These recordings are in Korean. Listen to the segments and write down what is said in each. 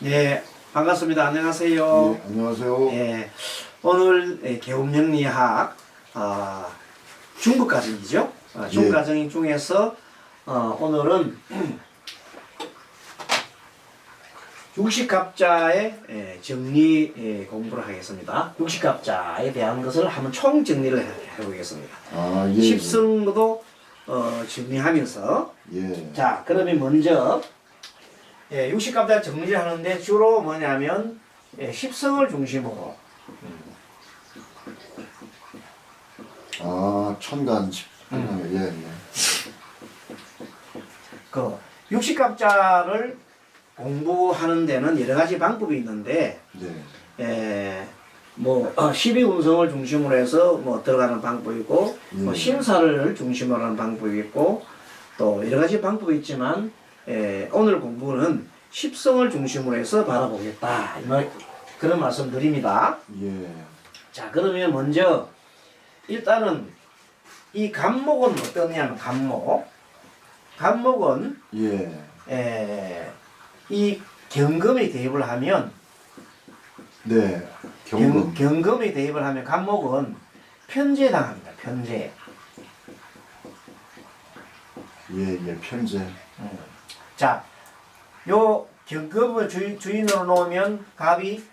네, 반갑습니다. 안녕하세요. 네, 안녕하세요. 예, 오늘 계급영리학 중급 과정이죠. 중급 과정 중에서 오늘은 육식갑자의 정리 공부를 하겠습니다. 육식갑자에 대한 것을 한번 총 정리를 해보겠습니다. 예. 십성도 정리하면서 자, 그러면 먼저 육식갑자 정리를 하는데 주로 뭐냐면 십성을 중심으로 천간 그 육식갑자를 공부하는 데는 여러 가지 방법이 있는데 뭐 12운성을 중심으로 해서 뭐 들어가는 방법이 있고 뭐 심사를 중심으로 하는 방법이 있고 또 여러 가지 방법이 있지만 오늘 공부는 십성을 중심으로 해서 바라보겠다 그런 말씀 드립니다. 자, 그러면 먼저 일단은 이 간목은 어떠냐면 간목은 이 경금이 대입을 하면 경금이 대입을 하면 간목은 편제당합니다. 편제. 편제. 자, 요 경금을 주인으로 놓으면 갑이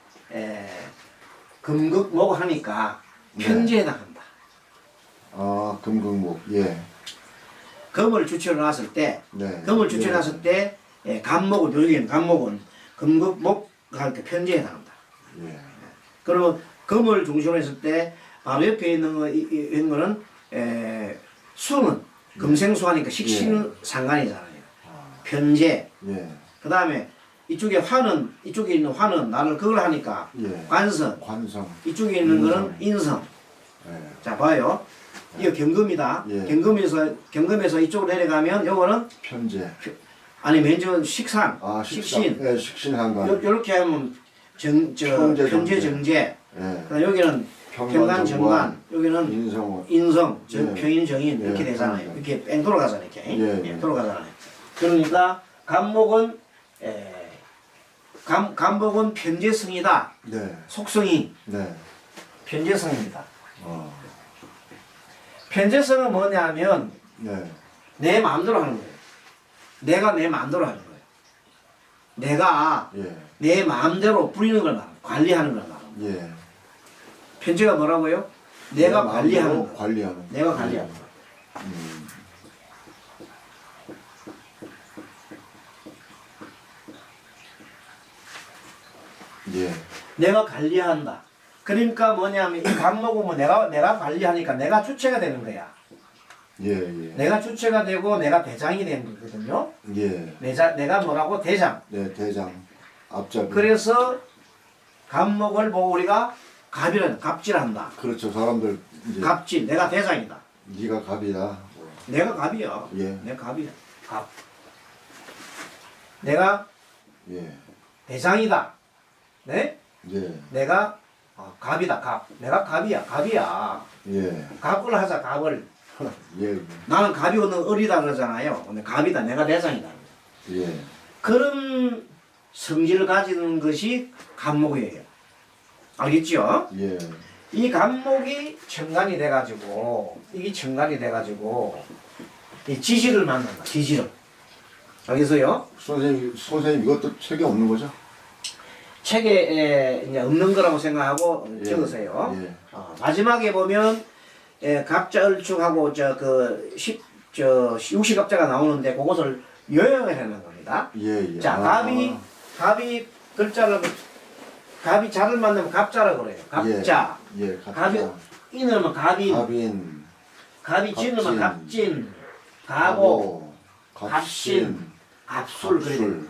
금극목 하니까 편제당한다. 금극목. 금을 주체로 놨을 때, 금을 주체로 놨을 때 간목은 여기는 간목은 금극목 할 때 편제에 당한다. 그리고 금을 중심으로 했을 때 바로 옆에 있는 거는 수는 금생수하니까 식신 상관이잖아요. 편제. 그 다음에 이쪽에 화는 이쪽에 있는 화는 나를 그걸 하니까 관성. 이쪽에 있는 거는 인성. 자, 봐요. 이거 경금이다. 경금에서 이쪽으로 내려가면 요거는 편제. 아니 맨 저 식상. 식신. 식신상관. 요렇게 하면 편제 정제. 그다음 여기는 평간 정관. 여기는 인성. 평인 정인 이렇게 되잖아요. 이렇게 뺑 돌아가잖아요. 이렇게 돌아가잖아요. 그러니까 간목은 간목은 편제성이다. 속성이 편제성입니다. 편제성은 뭐냐면 내 마음대로 하는 거예요. 내가 내 마음대로 하는 거예요. 내가 내 마음대로 부리는 걸 말합니다. 관리하는 걸 말합니다. 편제가 뭐라고요? 내가 관리하는 거. 내가 관리하는 거. 내가 관리한다. 그러니까 뭐냐면 이 간목은 뭐 내가 관리하니까 내가 주체가 되는 거야. 내가 주체가 되고 내가 대장이 되는 거거든요. 내가 뭐라고? 대장. 대장. 앞잡이. 그래서 간목을 보고 우리가 갑질한다. 그렇죠. 사람들 이제 갑질. 내가 대장이다. 네가 갑이다. 내가 갑이야. 내가 갑이야. 갑. 내가 대장이다. 네? 내가 갑이다. 갑. 내가 갑이야. 갑을 하자. 갑을. 나는 갑이 오는 어리다 그러잖아요. 근데 갑이다. 내가 대장이다. 그런 성질을 가지는 것이 간목이에요. 알겠죠? 이 간목이 천간이 돼가지고 이게 천간이 돼가지고 이 지지를 만난다. 지지를. 알겠어요? 선생님 이것도 책에 없는 거죠? 책에 이제 없는 거라고 생각하고 적으세요. 마지막에 보면 갑자을축하고 육식갑자가 나오는데 그것을 요약을 해놓은 겁니다. 자, 갑이 글자를 갑이 자를 만나면 갑자라고 그래요. 갑자. 갑이 인으면 갑인. 갑이 진으면 갑진. 갑오. 갑신. 갑술 그래야 되는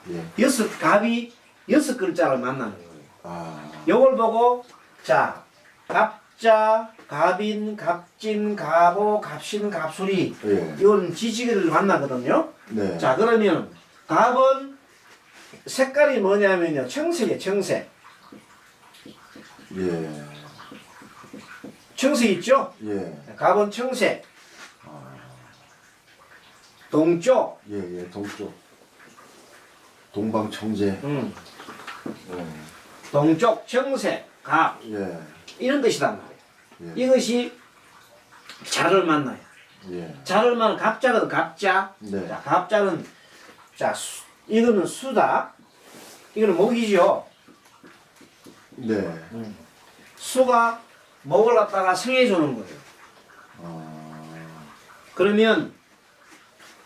거예요. 갑이 6글자를 만나는 거예요. 요걸 보고 자, 갑자, 갑인, 갑진, 갑오, 갑신, 갑술이 이건 지지를 만나거든요. 자, 그러면 갑은 색깔이 뭐냐면요. 청색이에요. 청색. 청색 있죠? 갑은 청색. 동쪽. 동쪽. 동방청재. 예. 동쪽, 청색, 갑 예. 이런 뜻이란 말이에요. 예. 이것이 자를 만나요. 예. 자를 만난 갑자거든. 갑자. 네. 자, 갑자는 자 이거는 수다. 이거는 목이죠. 네. 수가 목을 갖다가 성해주는 거예요. 그러면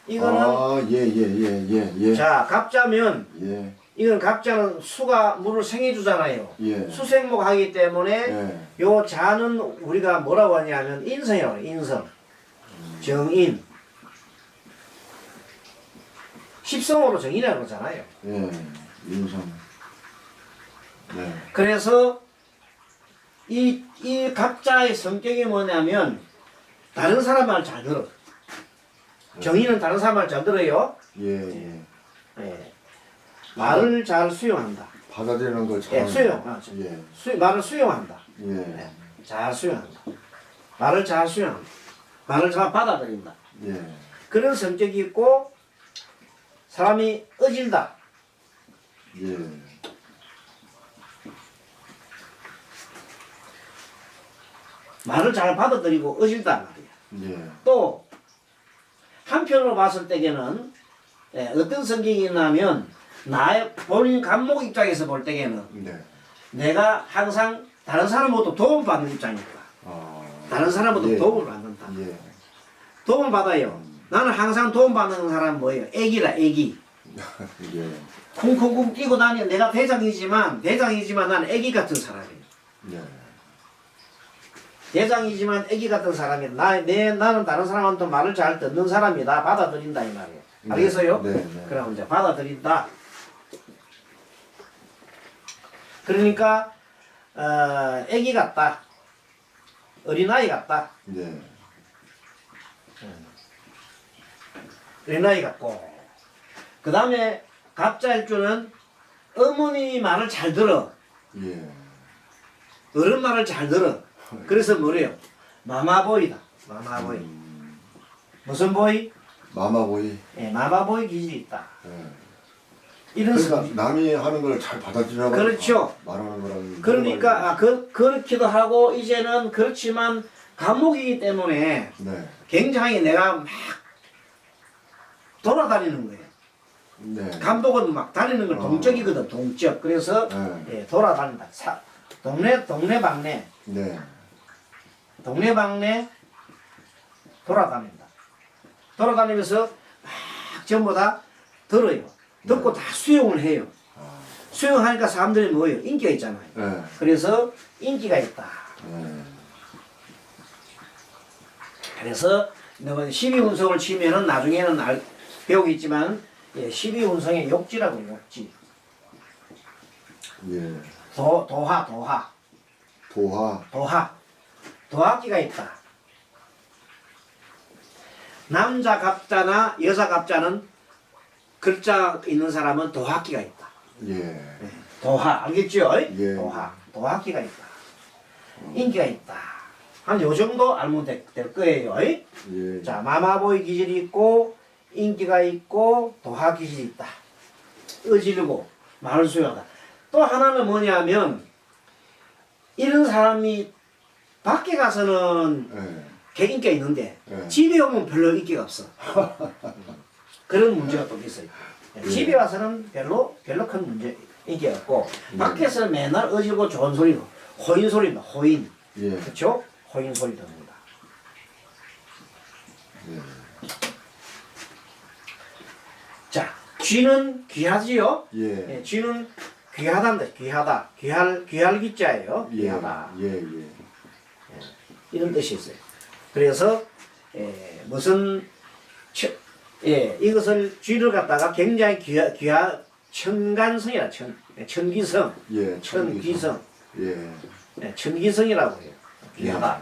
이거는 예. 자 갑자면 예. 이건 갑자는 수가 물을 생해주잖아요. 예. 수생목 하기 때문에 예. 요 자는 우리가 뭐라고 하냐면 인성이라고 해요. 인성. 정인. 십성으로 정인이라고 그러잖아요. 예. 인성. 네. 그래서 이 갑자의 성격이 뭐냐면 다른 사람 말 잘 들어. 정인은 다른 사람 말 잘 들어요. 예. 예. 말을 잘 수용한다. 받아들이는 걸 잘. 예, 수용. 말을 수용한다. 예. 잘 수용한다. 말을 잘 수용한다. 말을 잘 받아들인다. 예. 그런 성격이 있고 사람이 어질다. 예. 말을 잘 받아들이고 어질단 말이야. 예. 또 한편으로 봤을 때에는 어떤 성격이 있냐면 나의 본인 감목 입장에서 볼 때에는 네. 내가 항상 다른 사람부터 도움을 받는 입장이다. 다른 사람부터 예. 도움을 받는다. 예. 도움을 받아요. 나는 항상 도움받는 사람은 뭐예요? 애기라 애기. 예. 쿵쿵쿵 뛰고 다니 내가 대장이지만 나는 애기 같은 사람이에요. 예. 대장이지만 애기 같은 사람이에요. 나는 다른 사람한테 말을 잘 듣는 사람이다. 받아들인다 이 말이에요. 알겠어요? 네, 네. 그럼 이제 받아들인다. 그러니까 애기 같다. 어린아이 같다. 네. 어린아이 같고 그 다음에 갑자일주는 어머니 말을 잘 들어. 예. 어른 말을 잘 들어. 그래서 뭐래요? 마마보이다. 마마보이. 무슨 보이? 마마보이. 예, 마마보이 기질이 있다. 예. 이런 그러니까 남이 하는 걸 잘 받아들여고 그렇죠. 말하는 거랑. 그러니까 그렇기도 하고 이제는 그렇지만 감옥이기 때문에 네. 굉장히 내가 막 돌아다니는 거예요. 네. 감독은 막 다니는 걸 동적이거든. 동적. 그래서 네. 예, 돌아다닌다. 동네방네 네. 동네방네 돌아다닌다. 돌아다니면서 막 전부 다 들어요. 듣고 다 수용을 해요. 수용하니까 사람들이 뭐예요? 인기가 있잖아요. 네. 그래서 인기가 있다. 네. 그래서 너가 12운성을 치면은 나중에는 배우겠지만 12운성의 욕지라고 해요. 욕지. 예. 도화. 도화. 도화기가 있다. 남자 갑자나 여자 갑자는 글자 있는 사람은 도화기가 있다. 예. 도화 알겠죠? 예. 도화기가 있다. 인기가 있다. 한 요 정도 알면 될 거예요. 예. 자, 마마보이 기질이 있고 인기가 있고 도화 기질이 있다. 어지르고 말을 수용하다. 또 하나는 뭐냐면 이런 사람이 밖에 가서는 인기가 있는데 집에 오면 별로 인기가 없어. 그런 문제가 또 있어요. 집에 와서는 별로 큰 문제 인기가 없고 밖에서 맨날 어지르고 좋은 소리로 호인 소리입니다. 호인. 예. 그렇죠? 호인 소리 듣는다. 자, 쥐는 귀하지요? 예. 쥐는 귀하단다. 귀하다. 귀할 기자예요. 귀하다. 예. 이런 뜻이 있어요. 그래서 무슨 이것을 쥐를 갖다가 굉장히 천간성이라 천기성. 예. 천기성. 예. 천기성이라고 해요. 귀하다.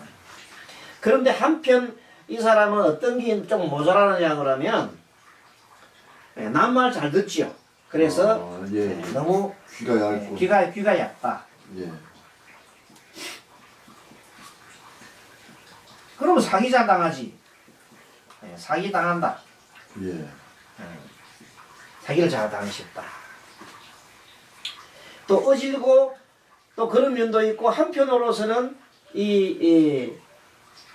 그런데 한편 이 사람은 어떤 게 좀 모자라느냐 그러면 남말 잘 듣지요. 그래서 너무 귀가 얇고. 귀가 얇다. 예. 그러면 사기자 당하지. 사기 당한다. 예. 사기를 잘 당하셨다. 또 어질고 또 그런 면도 있고 한편으로서는 이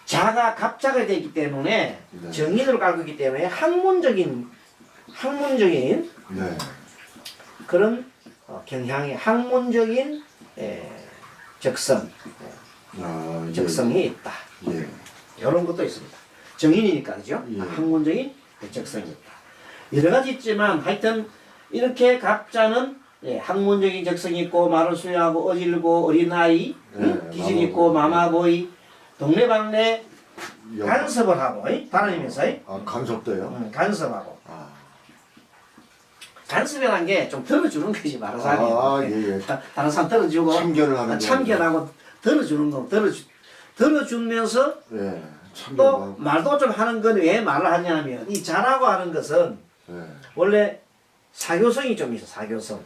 자가 갑자가 되기 때문에 네. 정인으로 깔기 때문에 학문적인 네. 그런 경향이 학문적인 적성 아, 예. 적성이 있다. 예. 이런 것도 있습니다. 정인이니까 그죠? 예. 학문적인 적성이 있다. 여러 가지 있지만 하여튼 이렇게 갑자는 학문적인 적성이 있고 말을 수용하고 어질고 어린아이 기질 있고 마마보이 동네방네 간섭을 하고 다니면서 아, 간섭도요? 간섭하고 아. 간섭이라는 게 좀 들어주는 거지 말하자면 아, 예, 예. 다른 사람 들어주고 참견을 하는 참견하고 들어주는 거 들어주면서 예. 또 참견하고. 말도 좀 하는 건 왜 말을 하냐면 이 자라고 하는 것은 예. 원래 사교성이 좀 있어. 사교성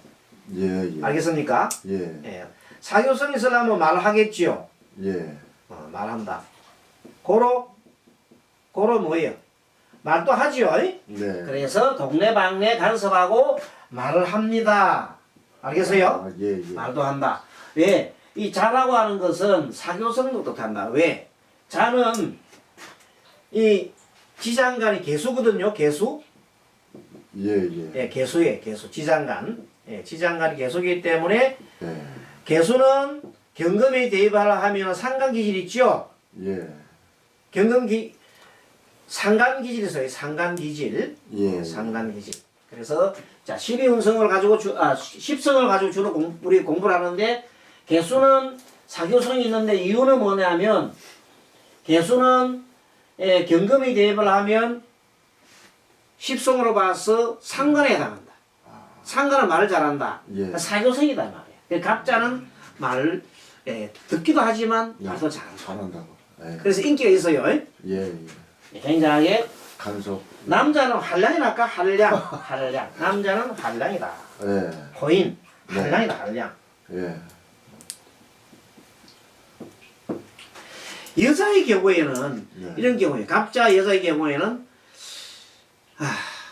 예, 예. 알겠습니까? 예. 예. 사교성이 있으려면 말을 하겠지요. 예. 말한다. 고로 뭐예요? 말도 하지요. 네. 그래서 동네방네 간섭하고 말을 합니다. 알겠어요? 아, 예, 예. 말도 한다. 왜? 이 자라고 하는 것은 사교성도 뜻한다. 왜? 자는 이 지장간이 개수거든요. 개수. 예, 예. 예, 개수예, 개수. 지장간. 예, 지장간이 개수이기 때문에 예. 개수는 경금에 대입을 하면 상간기질 있죠? 예. 상간기질 있어요. 상간기질. 예. 상간기질. 그래서 자 12운성을 가지고 10성을 가지고 주로 우리 공부를 하는데 개수는 사교성이 있는데 이유는 뭐냐면 개수는 경금에 대입을 하면 10성으로 봐서 상간에 해당한다. 상간은 말을 잘한다. 예. 사교성이다 말이에요. 갑자는 말을 듣기도 하지만 말도 잘한다. 잘한다고. 예. 그래서 인기가 있어요. 예, 예. 굉장하게 간섭. 남자는 한량이 랄까? 한량. 남자는 한량이다. 예. 호인. 네. 한량이다. 한량. 예. 여자의 경우에는 네. 이런 경우에 갑자 여자의 경우에는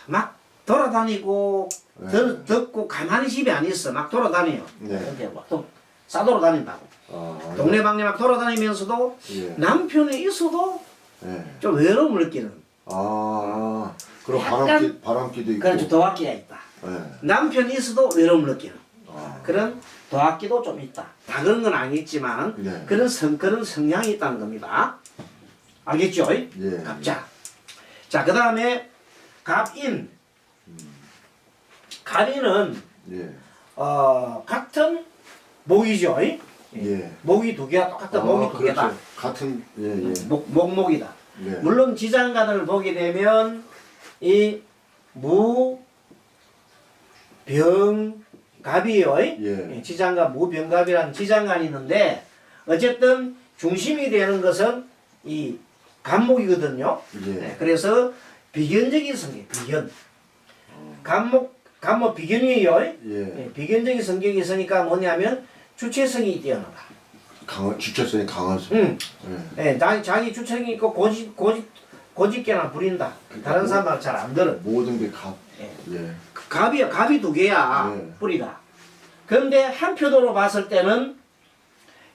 막 돌아다니고 네. 듣고 가만히 집에 안 있어. 막 돌아다녀요. 네. 이렇게 막또 싸돌아다닌다고. 아, 동네방네 막 돌아다니면서도 예. 남편이 있어도 예. 좀 외로움을 느끼는 아, 그럼 약간 바람기도 있고. 그런 도학기가 있다. 예. 남편이 있어도 외로움을 느끼는 아. 그런 도학기도 좀 있다. 다 그런 건 아니지만 네. 그런 성향이 있다는 겁니다. 알겠죠? 예. 갑자. 자, 그 다음에 갑인. 갑인은 예. 같은 목이죠. 예. 목이 두 개가 똑같은 목이 두 개다. 그렇죠. 같은 예, 예. 목이다. 예. 물론 지장간을 보게 되면 이 무병갑이요. 예. 지장간 무병갑이라는 지장간이 있는데 어쨌든 중심이 되는 것은 이 간목이거든요. 예. 그래서 비견적인 성격, 비견. 간목 비견이에요. 예. 비견적인 성격이 있으니까 뭐냐면 주체성이 뛰어나다. 주체성이 강한 성. 응. 예. 자기 주체성이 있고 고집게나 부린다. 다른 사람은 잘 안 들어. 모든 게 갑. 예. 예. 갑이 두 개야. 예. 뿌리가. 그런데 한표도로 봤을 때는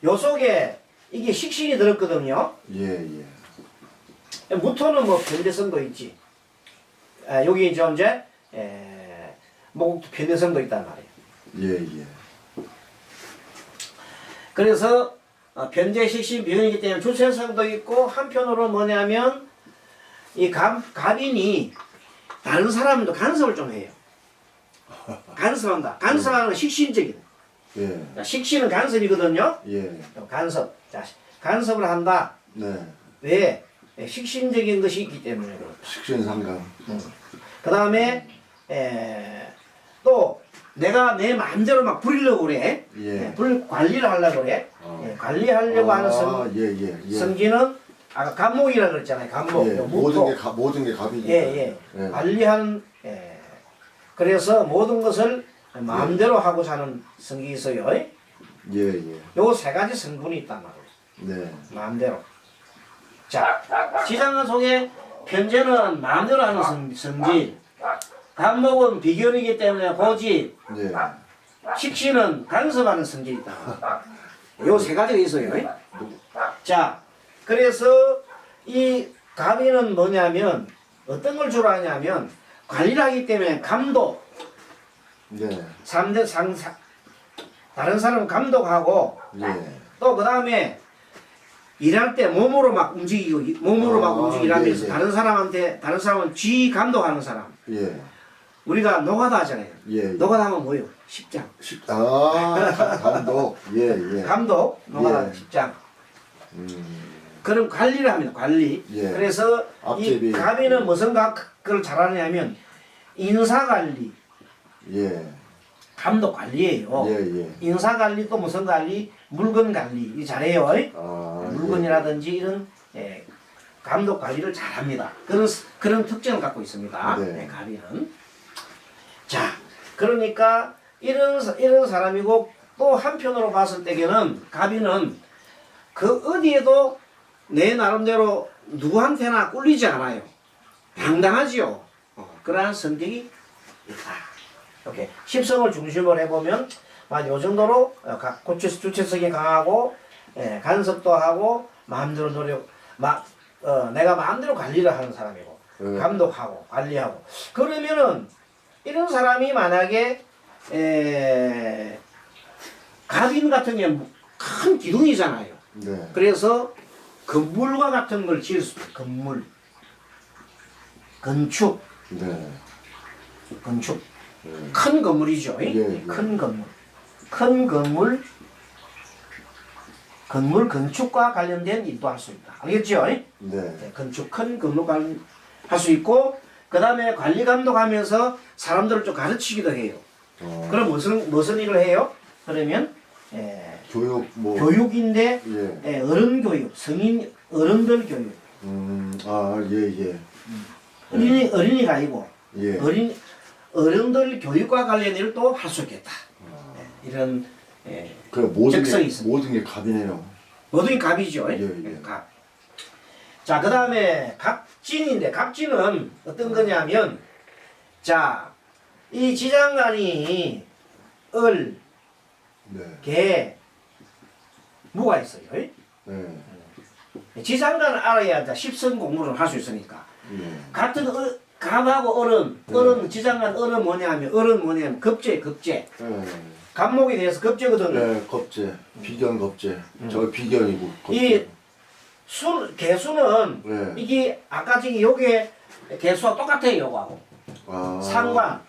요 속에 이게 식신이 들었거든요. 예, 예. 무토는 뭐 변대성도 있지. 여기 좀 이제 뭐 변대성도 있단 말이에요. 예, 예. 그래서 변제 식신 비견이기 때문에 주체성도 있고 한편으로 뭐냐면 이 갑인이 다른 사람도 간섭을 좀 해요. 간섭한다. 간섭하는 건 식신적이다. 예. 식신은 간섭이거든요. 예. 간섭. 자, 간섭을 한다. 네. 왜? 식신적인 것이 있기 때문에 그렇다. 식신상감. 그 다음에 또 내가 내 마음대로 막 부리려고 그래. 예. 관리를 하려고 그래. 관리하려고 하는 성기는 아까 간목이라고 그랬잖아요. 간목. 예. 모든 게 갑이니까. 예. 관리하는 그래서 모든 것을 마음대로 하고 사는 성격이 있어요. 예. 요 세 가지 성분이 있단 말이에요. 네. 마음대로. 자, 지장간 속에 편제는 마음대로 하는 성질, 간목은 비견이기 때문에 고집, 예. 식신은 간섭하는 성질이 있다. 요 세 가지가 있어요. 자, 그래서 이 갑인은 뭐냐면 어떤 걸 주로 하냐면 관리를 하기 때문에 감독, 네. 다른 사람 감독하고 예. 또 그 다음에 일할 때 몸으로 막 움직이고 몸으로 막 움직이라면서 예, 예. 다른 사람은 쥐 감독하는 사람. 예. 우리가 노가다 하잖아요. 예. 노가다 하면 뭐예요? 십장. 감독. 예, 예. 감독, 노가다 예. 십장. 음. 그럼 관리를 합니다. 관리. 예. 그래서 앞제비. 이 갑이는 무슨 걸 잘하냐면 인사 관리, 예. 감독 관리예요. 예, 예. 인사 관리 또 무슨 관리, 물건 관리 이 잘해요. 물건이라든지 이런 감독 관리를 잘합니다. 그런 특징을 갖고 있습니다. 네. 갑이는. 자, 그러니까 이런 사람이고 또 한편으로 봤을 때에는 갑이는 그 어디에도 내 나름대로 누구한테나 꿀리지 않아요. 당당하지요. 그러한 성격이 있다. 이렇게 십성을 중심으로 해보면 요 정도로 주체성이 강하고 간섭도 하고 마음대로 내가 마음대로 관리를 하는 사람이고 감독하고 관리하고 그러면은 이런 사람이 만약에 갑인 같은 경우는 큰 기둥이잖아요. 네. 그래서 건물과 같은 걸 지을 수 있어요. 건물, 건축, 네. 건축. 큰 건물이죠. 예. 큰 건물. 큰 건물, 건축과 관련된 일도 할 수 있다. 알겠죠? 네. 건축, 큰 건물 할 수 있고, 그 다음에 관리 감독하면서 사람들을 좀 가르치기도 해요. 그럼 무슨 일을 해요? 그러면, 교육인데, 어른 교육, 어른들 교육. 예, 예. 어린이가 아니고, 예. 어른들 교육과 관련 일을 또 할 수 있겠다. 이런 적성이 있습니다. 모든 게 갑이네요. 모든 게 갑이죠. 예. 갑. 자, 그 다음에 갑진인데, 갑진은 어떤 거냐면, 자, 이 지장간이 을, 개, 무가 있어요. 지장간을 알아야 십성 공부를 할 수 있으니까. 같은 갑하고 을은 지장간 을은 뭐냐면 겁제. 갑목에 대해서 겁제거든요. 네, 겁제. 비견 겁제. 저 비견이고 겁제. 이 개수는 이게 아까 저기 요게 개수와 똑같아요. 요거하고. 상관.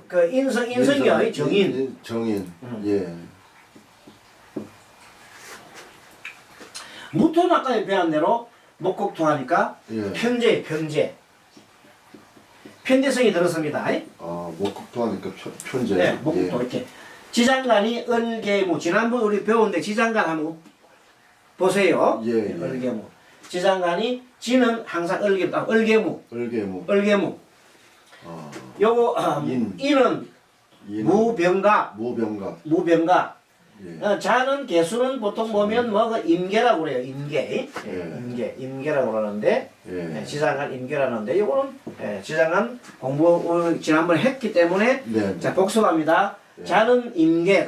그 인성이요. 정인. 정인. 예. 무토는 아까 배운 대로 목국토하니까 편제. 편제성이 들었습니다. 목국토 하니까 편제. 네, 목국토 이렇게. 지장간이 을개무. 지난번 우리 배웠는데 지장간 한번 보세요. 예. 을개무. 지장간이 지는 항상 을개무. 요거 인은 무병갑. 자는 개수는 보통 보면 임계라고 그래요. 임계라고 그러는데 지장간 임계라는데 요거는 지장간 공부 지난번에 했기 때문에 자 복습합니다. 자는 임계.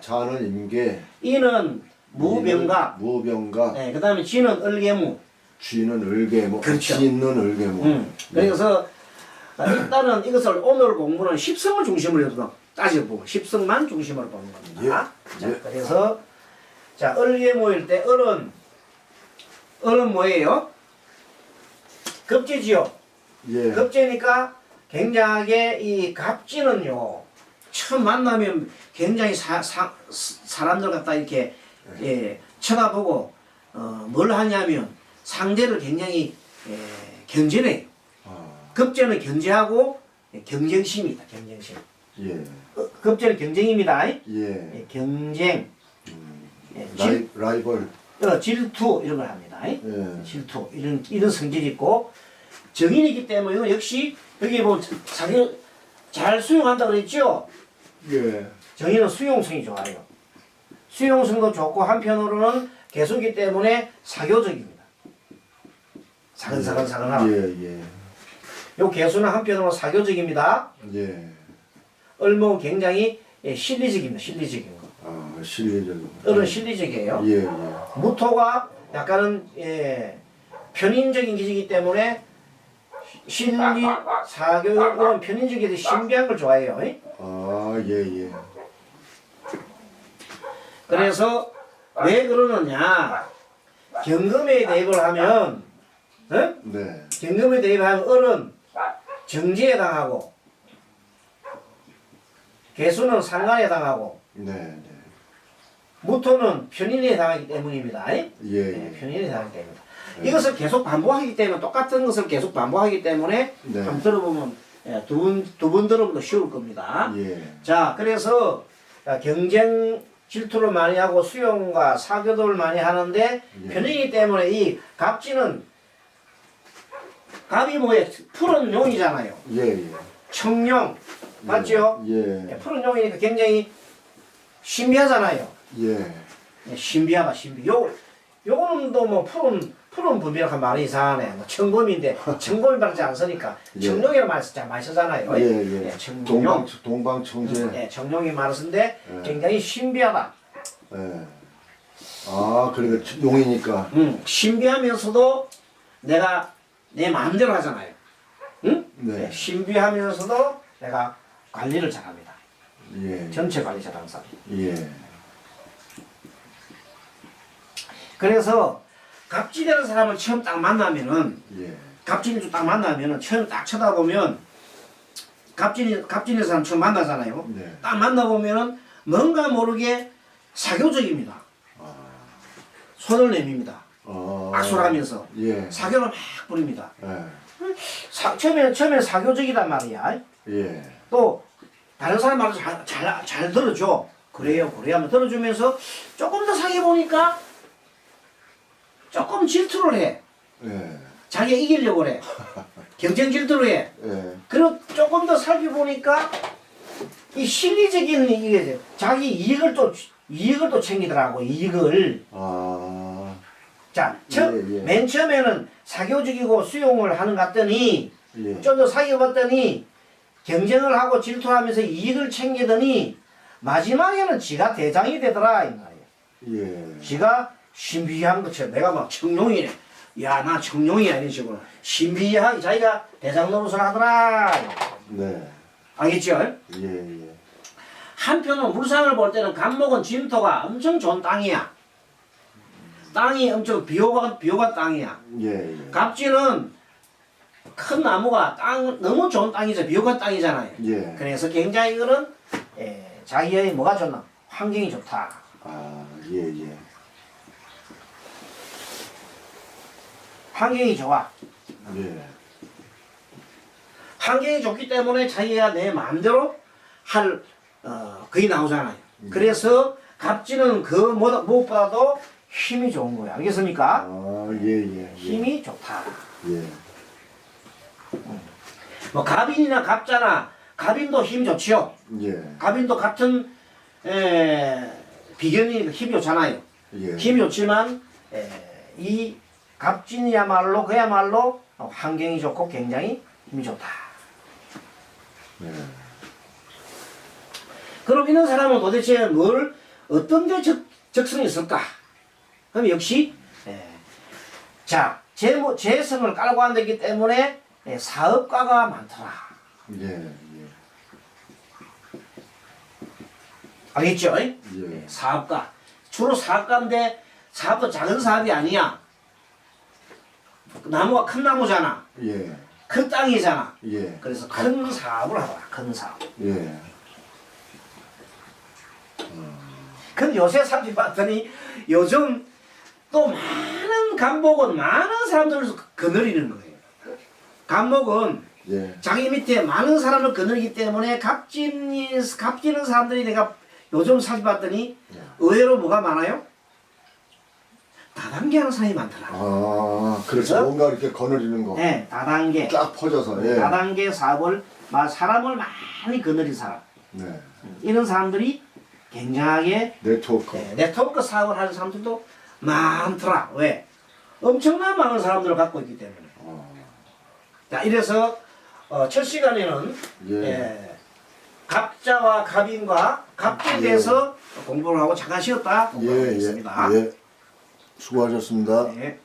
자는 임계. 인은 무병갑. 그 다음에 지는 을개무. 그렇죠. 지는 을개무. 그래서 일단은 이것을 오늘 공부는 십성을 중심으로 해서 따져보고 십성만 중심으로 보는 겁니다. 자, 그래서 자 을개무일 때 을은 뭐예요? 겁제지요. 겁제니까 굉장하게 이 갑진은요 처음 만나면 굉장히 사람들 갖다 이렇게 쳐다보고 뭘 하냐면 상대를 굉장히 견제해요. 겁제는 견제하고 경쟁심이 있다. 경쟁심. 겁제는 경쟁입니다. 경쟁. 라이벌. 질투 이런 걸 합니다. 질투 이런 성질이 있고 정인이기 때문에 이건 역시 여기 보면 자기 잘 수용한다 그랬죠. 정인은 수용성이 좋아요. 수용성도 좋고 한편으로는 개수기 때문에 사교적입니다. 사근사근하고. 요 개수는 한편으로 사교적입니다. 을목은 굉장히 예, 실리적입니다. 실리적인 거. 아, 실리적인. 을은 실리적이에요. 예, 예. 무토가 약간은 편인적인 기지이기 때문에 실리, 사교는 편인적이어서 신비한 걸 좋아해요. 아, 예, 예. 그래서 왜 그러느냐? 경금에 대입을 하면, 네. 경금에 대입하면 을은 정지에 당하고, 개수는 상간에 당하고, 네, 네. 무토는 편인에 당하기 때문입니다. 예, 예. 편인에 당하기 때문입니다. 이것을 계속 반복하기 때문에, 똑같은 것을 계속 반복하기 때문에, 네. 한번 들어보면, 두 번 들어보면 더 쉬울 겁니다. 예. 자, 그래서 경쟁 질투를 많이 하고 수용과 사교도를 많이 하는데 예. 편이기 때문에 이 갑진은 갑이 뭐예요? 푸른 용이잖아요. 예, 예. 청룡 맞죠? 예. 푸른 용이니까 굉장히 신비하잖아요. 예. 신비하다 신비. 요거는 또 뭐 푸른 범이라고 하면 말이 이상하네. 뭐 청범인데 청범이 말하지 않으니까 예. 청룡이라는 말 많이 쓰잖아요. 예, 예. 청룡. 동방청재. 청룡이 말을 쓰는데 예. 굉장히 신비하다. 예. 아, 그러니까 용이니까. 신비하면서도 내가 내 마음대로 하잖아요. 응? 네. 신비하면서도 내가 관리를 잘합니다. 예. 전체 관리 잘 하는 사람. 예. 그래서 갑질이라는 사람을 처음 딱 만나면은 예. 갑질이 딱 만나면은 처음 딱 쳐다보면 갑질이라는 사람 처음 만나잖아요. 네. 딱 만나보면은 뭔가 모르게 사교적입니다. 손을 내밉니다. 악수하면서 예. 사교를 막 부립니다. 예. 처음에는 사교적이란 말이야. 예. 또 다른 사람 말을 잘 들어줘. 그래요 하면 들어주면서 조금 더 사귀어보니까 조금 질투를 해. 예. 자기가 이기려고 그래. 경쟁 질투를 해. 예. 그리고 조금 더 살펴보니까 이 실리적인 이게 자기 이익을 또 챙기더라고. 이익을. 아. 자, 예. 맨 처음에는 사교적이고 수용을 하는 것 같더니 예. 좀 더 사귀어봤더니 경쟁을 하고 질투하면서 이익을 챙기더니 마지막에는 지가 대장이 되더라 이 말이에요. 예. 지가 신비한 것처럼 내가 막 청룡이네. 야, 나 청룡이야 이런 식으로 신비하게 자기가 대장 노릇을 하더라. 네. 알겠죠? 예, 예. 한편은 물상을 볼 때는 간목은 진토가 엄청 좋은 땅이야. 땅이 엄청 비호가 땅이야. 예, 예. 갑진은 큰 나무가 너무 좋은 땅이죠. 비호가 땅이잖아요. 예. 그래서 굉장히 이거는 자기의 뭐가 좋나? 환경이 좋다. 아, 예, 예. 환경이 좋아. 예. 환경이 좋기 때문에 자기가 내 마음대로 그게 나오잖아요. 그래서 갑진은 그 무엇보다도 힘이 좋은 거야. 알겠습니까? 아, 예, 예. 힘이 좋다. 예. 뭐 갑인이나 갑자나 갑인도 힘이 좋지요. 예. 갑인도 같은 비견이 힘이 좋잖아요. 예. 힘이 좋지만 이 갑진이야말로 그야말로 환경이 좋고 굉장히 힘이 좋다. 예. 그럼 이런 사람은 도대체 어떤 데 적성이 있을까? 그럼 역시 자 재성을 깔고 앉았기 때문에 사업가가 많더라. 예. 예. 알겠죠? 예. 사업가. 주로 사업가인데 사업도 작은 사업이 아니야. 나무가 큰 나무잖아. 예. 큰 땅이잖아. 예. 그래서 큰 사업을 하더라. 큰 사업. 예. 근데 요새 살펴봤더니 요즘 또 많은 간목은 많은 사람들을 거느리는 거예요. 간목은 예. 자기 밑에 많은 사람을 거느리기 때문에 값지는 사람들이 내가 요즘 살펴봤더니 의외로 뭐가 많아요? 다단계 하는 사람이 많더라. 아, 그렇죠. 그래서? 뭔가 이렇게 거느리는 거. 네, 다단계. 쫙 퍼져서. 예. 다단계 사업을 사람을 많이 거느린 사람. 네. 이런 사람들이 굉장하게 네트워크. 네트워크 사업을 하는 사람들도 많더라. 왜? 엄청난 많은 사람들을 갖고 있기 때문에. 자, 이래서 첫 시간에는 예. 갑자와 갑인과 갑제에 대해서 공부를 하고 잠깐 쉬었다 공부하겠습니다. 예. 수고하셨습니다. 네.